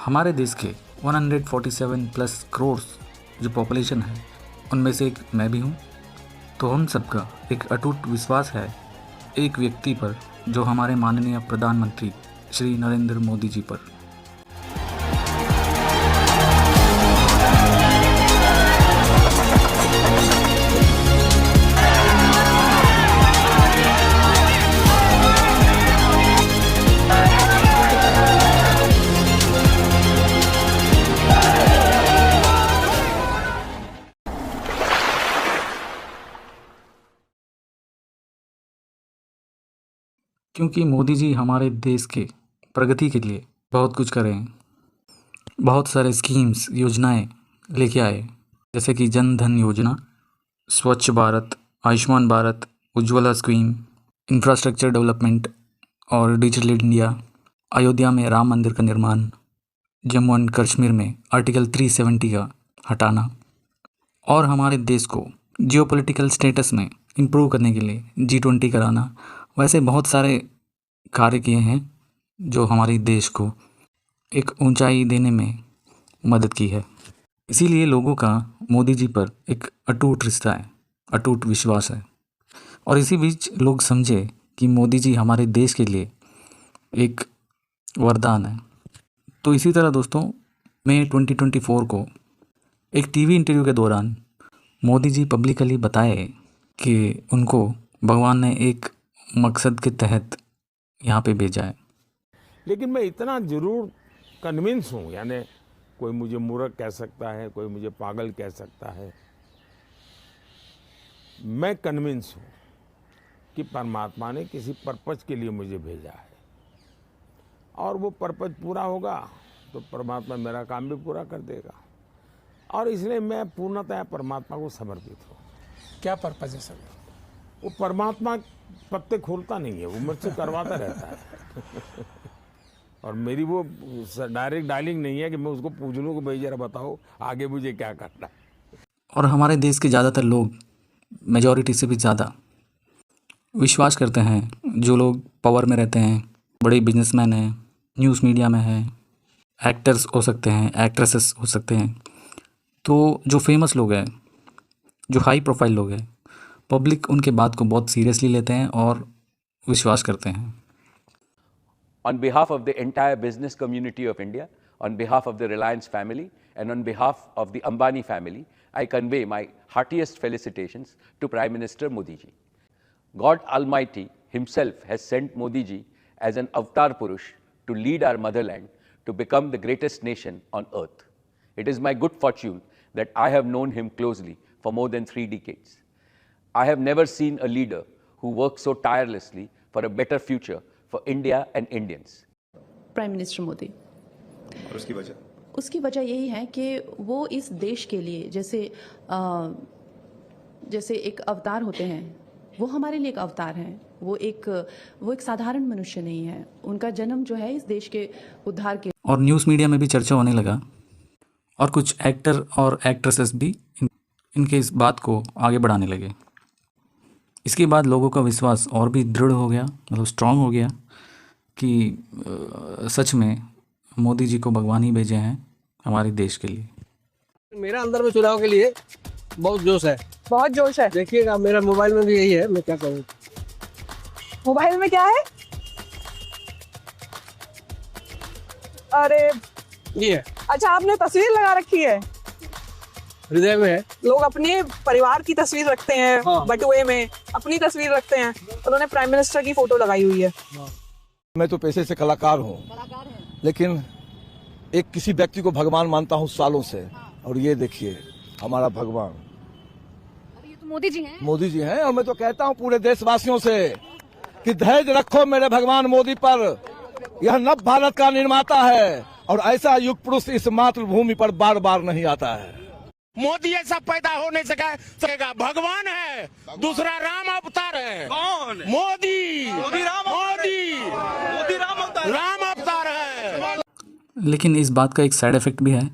हमारे देश के 147 प्लस करोड़ जो पॉपुलेशन है उनमें से एक मैं भी हूँ। तो हम सबका एक अटूट विश्वास है एक व्यक्ति पर, जो हमारे माननीय प्रधानमंत्री श्री नरेंद्र मोदी जी पर। क्योंकि मोदी जी हमारे देश के प्रगति के लिए बहुत कुछ कर रहे हैं। बहुत सारे स्कीम्स योजनाएं लेके आए, जैसे कि जन धन योजना, स्वच्छ Bharat, Ayushman Bharat, Ujjwala scheme, infrastructure development और डिजिटल इंडिया, अयोध्या में राम मंदिर का निर्माण, जम्मू एंड कश्मीर में आर्टिकल 370 का हटाना और हमारे देश को जियोपॉलिटिकल स्टेटस में इम्प्रूव करने के लिए G20 कराना। वैसे बहुत सारे कार्य किए हैं जो हमारे देश को एक ऊंचाई देने में मदद की है। इसीलिए लोगों का मोदी जी पर एक अटूट रिश्ता है, अटूट विश्वास है। और इसी बीच लोग समझे कि मोदी जी हमारे देश के लिए एक वरदान है। तो इसी तरह दोस्तों, मई 2024 को एक टीवी इंटरव्यू के दौरान मोदी जी पब्लिकली बताए कि उनको भगवान ने एक मकसद के तहत यहाँ पे भेजा है। लेकिन मैं इतना जरूर कन्विंस हूँ, यानी कोई मुझे मूर्ख कह सकता है, कोई मुझे पागल कह सकता है, मैं कन्विंस हूँ कि परमात्मा ने किसी पर्पज के लिए मुझे भेजा है और वो पर्पज पूरा होगा तो परमात्मा मेरा काम भी पूरा कर देगा। और इसलिए मैं पूर्णतः परमात्मा को समर्पित हूँ। क्या पर्पज है सर? वो परमात्मा पत्ते खोलता नहीं है, वो मुझसे करवाता रहता है। और मेरी वो डायरेक्ट डायलिंग नहीं है कि मैं उसको पूछ लूँ कि भाई जरा बताओ आगे मुझे क्या करना है। और हमारे देश के ज़्यादातर लोग, मेजॉरिटी से भी ज़्यादा विश्वास करते हैं, जो लोग पावर में रहते हैं, बड़े बिजनेसमैन हैं, न्यूज़ मीडिया में हैं, एक्टर्स हो सकते हैं, एक्ट्रेसेस हो सकते हैं, तो जो फेमस लोग हैं, जो हाई प्रोफाइल लोग हैं, पब्लिक उनके बात को बहुत सीरियसली लेते हैं और विश्वास करते हैं। On behalf of the entire business community of India, on behalf of the Reliance family, and on behalf of the Ambani family, I convey my heartiest felicitations to Prime Minister Modi ji. God Almighty himself has sent Modi ji as an avatar Purush to lead our motherland to become the greatest nation on earth. It is my good fortune that I have known him closely for more than 3 decades. I have never seen a leader who works so tirelessly for a better future for India and Indians. Prime minister Modi. और उसकी वजह? उसकी वजह यही है कि वो इस देश के लिए जैसे एक अवतार होते हैं, वो हमारे लिए एक अवतार हैं। वो एक साधारण मनुष्य नहीं है। उनका जन्म जो है इस देश के उद्धार के। और न्यूज़ मीडिया में भी चर्चा होने लगा और कुछ एक्टर और एक्ट्रेसेस भी इनके इस बात को आगे बढ़ाने लगे। इसके बाद लोगों का विश्वास और भी दृढ़ हो गया, मतलब स्ट्रांग हो गया कि सच में मोदी जी को भगवान ही भेजे हैं हमारे देश के लिए। मेरा अंदर में चुनाव के लिए बहुत जोश है। बहुत जोश है। देखिएगा मेरा मोबाइल में भी यही है, मैं क्या कहूँ। मोबाइल में क्या है? अरे ये है, अच्छा, आपने तस्वीर लगा रखी है? हृदय में है। लोग अपने परिवार की तस्वीर रखते हैं, हाँ। बटुए में अपनी तस्वीर रखते हैं, उन्होंने प्राइम मिनिस्टर की फोटो लगाई हुई है। मैं तो पेशे से कलाकार हूँ, लेकिन एक किसी व्यक्ति को भगवान मानता हूँ सालों से। और ये देखिए हमारा भगवान ये तो मोदी जी हैं। मोदी जी हैं। और मैं तो कहता हूँ पूरे देशवासियों से कि धैर्य रखो मेरे भगवान मोदी पर। यह नव भारत का निर्माता है और ऐसा युग पुरुष इस मातृभूमि पर बार बार नहीं आता है। मोदी ऐसा पैदा हो नहीं सकेगा। भगवान है, दूसरा राम अवतार है। कौन? मोदी। मोदी राम अवतार है। लेकिन इस बात का एक साइड इफ़ेक्ट भी है,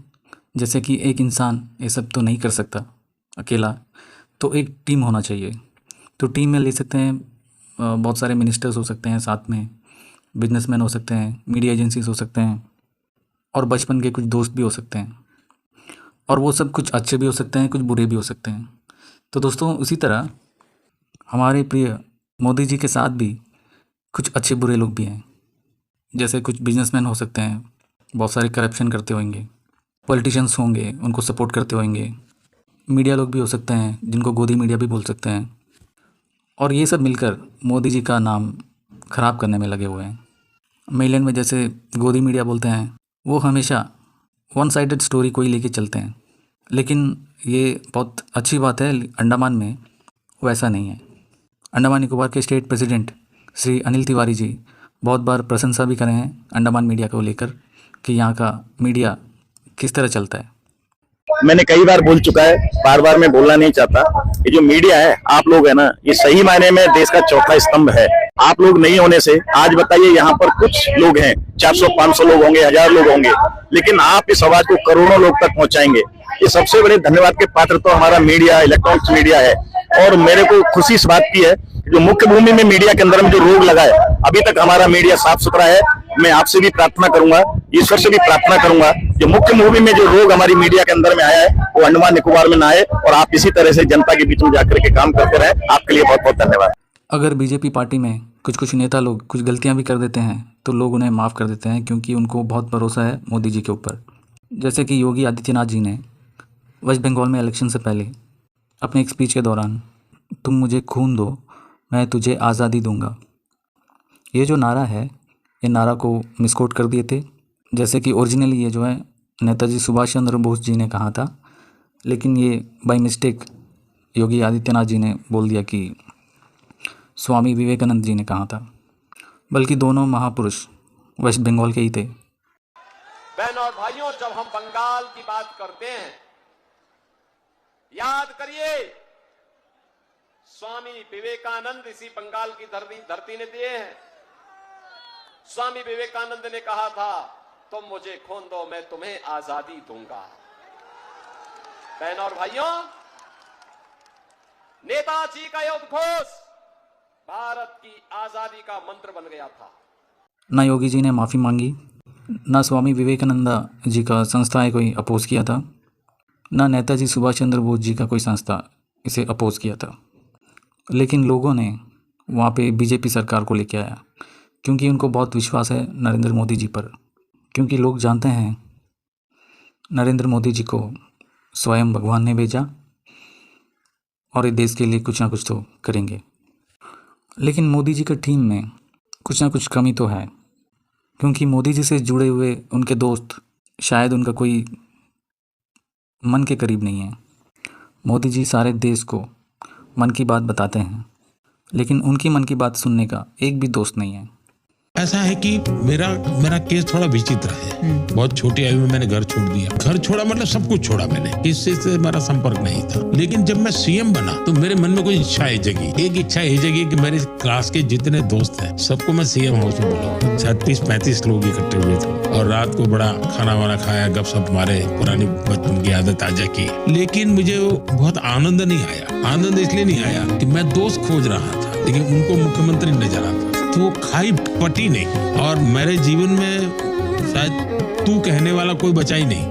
जैसे कि एक इंसान ये सब तो नहीं कर सकता अकेला, तो एक टीम होना चाहिए। तो टीम में ले सकते हैं बहुत सारे मिनिस्टर्स हो सकते हैं, साथ में बिजनेसमैन हो सकते हैं, मीडिया एजेंसीज हो सकते हैं, और बचपन के कुछ दोस्त भी हो सकते हैं, और वो सब कुछ अच्छे भी हो सकते हैं, कुछ बुरे भी हो सकते हैं। तो दोस्तों, उसी तरह हमारे प्रिय मोदी जी के साथ भी कुछ अच्छे बुरे लोग भी हैं। जैसे कुछ बिजनेसमैन हो सकते हैं, बहुत सारे करप्शन करते होंगे, पॉलिटिशियंस होंगे, उनको सपोर्ट करते होंगे, मीडिया लोग भी हो सकते हैं जिनको गोदी मीडिया भी बोल सकते हैं, और ये सब मिलकर मोदी जी का नाम ख़राब करने में लगे हुए हैं। मेलैंड में जैसे गोदी मीडिया बोलते हैं, वो हमेशा वन साइडेड स्टोरी कोई लेके चलते हैं, लेकिन ये बहुत अच्छी बात है, अंडमान में वैसा नहीं है। अंडमान निकोबार के स्टेट प्रेसिडेंट श्री अनिल तिवारी जी बहुत बार प्रशंसा भी करे हैं अंडमान मीडिया को लेकर कि यहाँ का मीडिया किस तरह चलता है। मैंने कई बार बोल चुका है, बार बार मैं बोलना नहीं चाहता। ये जो मीडिया है, आप लोग है ना, ये सही मायने में देश का चौथा स्तंभ है। आप लोग नहीं होने से आज बताइए, यहाँ पर कुछ लोग हैं, 400-500 लोग होंगे, 1000 लोग होंगे, लेकिन आप इस आवाज को करोड़ों लोग तक पहुंचाएंगे। ये सबसे बड़े धन्यवाद के पात्र तो हमारा मीडिया, इलेक्ट्रॉनिक्स मीडिया है। और मेरे को खुशी इस बात की है, जो मुख्य भूमि में मीडिया के अंदर में जो रोग लगा है, अभी तक हमारा मीडिया साफ सुथरा है। मैं आपसे भी प्रार्थना करूंगा, ईश्वर से भी प्रार्थना करूंगा, जो मुख्य भूमि में जो रोग हमारी मीडिया के अंदर में आया है, वो अंडमान निकोबार में ना आए, और आप इसी तरह से जनता के बीच में जाकर के काम करते रहे। आपके लिए बहुत बहुत धन्यवाद। अगर बीजेपी पार्टी में कुछ नेता लोग कुछ गलतियां भी कर देते हैं तो लोग उन्हें माफ़ कर देते हैं, क्योंकि उनको बहुत भरोसा है मोदी जी के ऊपर। जैसे कि योगी आदित्यनाथ जी ने वेस्ट बंगाल में इलेक्शन से पहले अपने एक स्पीच के दौरान, तुम मुझे खून दो, मैं तुझे आज़ादी दूंगा, ये जो नारा है, ये नारा को मिसकोट कर दिए थे। जैसे कि ओरिजिनली ये जो है नेताजी सुभाष चंद्र बोस जी ने कहा था, लेकिन ये बाय मिस्टेक योगी आदित्यनाथ जी ने बोल दिया कि स्वामी विवेकानंद जी ने कहा था, बल्कि दोनों महापुरुष वेस्ट बंगाल के ही थे। बहनों और भाइयों, जब हम बंगाल की बात करते हैं, याद करिए स्वामी विवेकानंद इसी बंगाल की धरती ने दिए हैं। स्वामी विवेकानंद ने कहा था, तुम मुझे खून दो, मैं तुम्हें आजादी दूंगा। बहनों और भाइयों, नेताजी का यह उद्घोष भारत की आजादी का मंत्र बन गया था। ना योगी जी ने माफ़ी मांगी, ना स्वामी विवेकानंद जी का संस्थाएं कोई अपोज किया था, ना नेताजी सुभाष चंद्र बोस जी का कोई संस्था इसे अपोज किया था। लेकिन लोगों ने वहाँ पे बीजेपी सरकार को लेके आया, क्योंकि उनको बहुत विश्वास है नरेंद्र मोदी जी पर, क्योंकि लोग जानते हैं नरेंद्र मोदी जी को स्वयं भगवान ने भेजा और ये देश के लिए कुछ ना कुछ तो करेंगे। लेकिन मोदी जी की टीम में कुछ ना कुछ कमी तो है, क्योंकि मोदी जी से जुड़े हुए उनके दोस्त शायद उनका कोई मन के करीब नहीं है। मोदी जी सारे देश को मन की बात बताते हैं, लेकिन उनकी मन की बात सुनने का एक भी दोस्त नहीं है। ऐसा है कि मेरा केस थोड़ा विचित्र है। बहुत छोटी आयु में मैंने घर छोड़ दिया। घर छोड़ा मतलब सब कुछ छोड़ा मैंने, किसी से हमारा संपर्क नहीं था। लेकिन जब मैं सीएम बना तो मेरे मन में कोई इच्छाएं जगी। एक इच्छा ये जगी कि मेरे क्लास के जितने दोस्त हैं सबको मैं सीएम हाउस में बुलाऊं। 36-35 लोग इकट्ठे हुए थे और रात को बड़ा खाना वाना खाया, गपशप मारे, पुरानी बचपन की आदत ताजा की। लेकिन मुझे बहुत आनंद नहीं आया। आनंद इसलिए नहीं आया कि मैं दोस्त खोज रहा था, लेकिन उनको मुख्यमंत्री नजर आता, तो वो खाई पटी नहीं। और मेरे जीवन में शायद तू कहने वाला कोई बचा ही नहीं।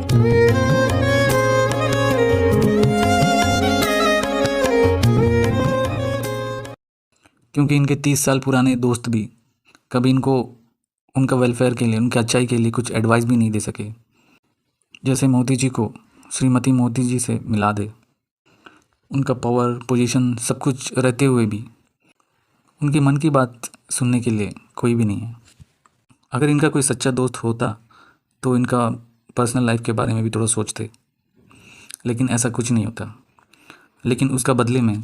क्योंकि इनके 30 साल पुराने दोस्त भी कभी इनको उनका वेलफेयर के लिए, उनकी अच्छाई के लिए कुछ एडवाइस भी नहीं दे सके। जैसे मोदी जी को श्रीमती मोदी जी से मिला दे, उनका पावर, पोजीशन सब कुछ रहते हुए भी उनकी मन की बात सुनने के लिए कोई भी नहीं है। अगर इनका कोई सच्चा दोस्त होता तो इनका पर्सनल लाइफ के बारे में भी थोड़ा सोचते, लेकिन ऐसा कुछ नहीं होता। लेकिन उसका बदले में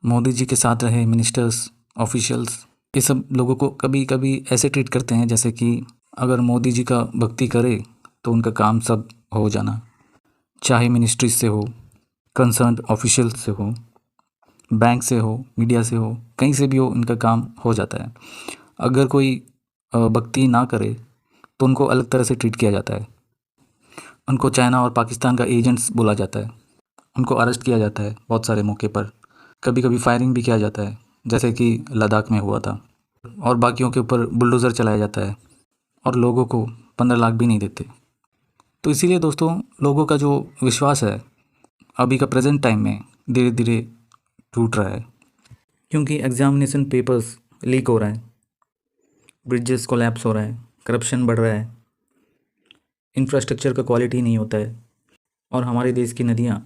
मोदी जी के साथ रहे मिनिस्टर्स, ऑफिशियल्स, ये सब लोगों को कभी कभी ऐसे ट्रीट करते हैं जैसे कि अगर मोदी जी का भक्ति करे तो उनका काम सब हो जाना, चाहे मिनिस्ट्री से हो, कंसर्न ऑफिशियल से हो, बैंक से हो, मीडिया से हो, कहीं से भी हो, इनका काम हो जाता है। अगर कोई भक्ति ना करे तो उनको अलग तरह से ट्रीट किया जाता है। उनको चाइना और पाकिस्तान का एजेंट्स बोला जाता है। उनको अरेस्ट किया जाता है बहुत सारे मौके पर। कभी कभी फायरिंग भी किया जाता है, जैसे कि लद्दाख में हुआ था। और बाकियों के ऊपर बुलडोज़र चलाया जाता है और लोगों को 15 लाख भी नहीं देते। तो इसीलिए दोस्तों लोगों का जो विश्वास है अभी का प्रेजेंट टाइम में धीरे धीरे टूट रहा है, क्योंकि एग्जामिनेशन पेपर्स लीक हो रहा है, ब्रिजेस कोलैप्स हो रहा है, करप्शन बढ़ रहा है, इंफ्रास्ट्रक्चर का क्वालिटी नहीं होता है, और हमारे देश की नदियाँ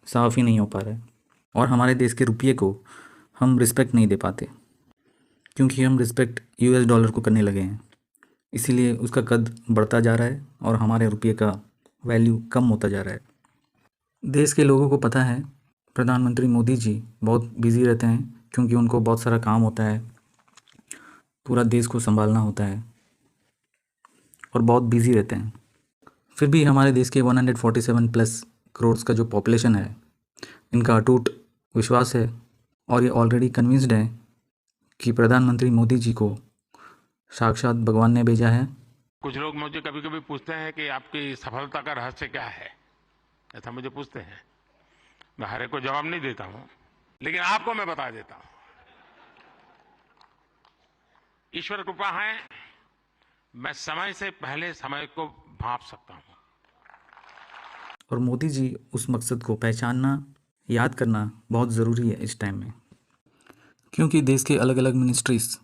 साफ़ ही नहीं हो पा रहा है, और हमारे देश के रुपये को हम रिस्पेक्ट नहीं दे पाते, क्योंकि हम रिस्पेक्ट US डॉलर को करने लगे हैं। इसीलिए उसका कद बढ़ता जा रहा है और हमारे रुपये का वैल्यू कम होता जा रहा है। देश के लोगों को पता है प्रधानमंत्री मोदी जी बहुत बिजी रहते हैं, क्योंकि उनको बहुत सारा काम होता है, पूरा देश को संभालना होता है और बहुत बिजी रहते हैं। फिर भी हमारे देश के 147+ करोड़ का जो पॉपुलेशन है, इनका अटूट विश्वास है और ये ऑलरेडी कन्विंस्ड है कि प्रधानमंत्री मोदी जी को साक्षात भगवान ने भेजा है। कुछ लोग मुझे कभी कभी पूछते हैं कि आपकी सफलता का रहस्य क्या है, ऐसा मुझे पूछते हैं। मैं हर एक को जवाब नहीं देता हूं, लेकिन आपको मैं बता देता हूं। ईश्वर कृपा है, मैं समय से पहले समय को भांप सकता हूं। और मोदी जी उस मकसद को पहचानना, याद करना बहुत ज़रूरी है इस टाइम में, क्योंकि देश के अलग अलग मिनिस्ट्रीज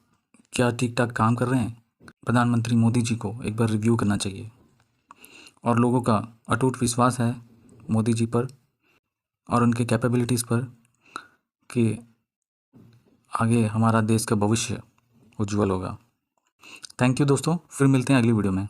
क्या ठीक ठाक काम कर रहे हैं, प्रधानमंत्री मोदी जी को एक बार रिव्यू करना चाहिए। और लोगों का अटूट विश्वास है मोदी जी पर और उनके कैपेबिलिटीज़ पर कि आगे हमारा देश का भविष्य उज्जवल होगा। थैंक यू दोस्तों, फिर मिलते हैं अगली वीडियो में।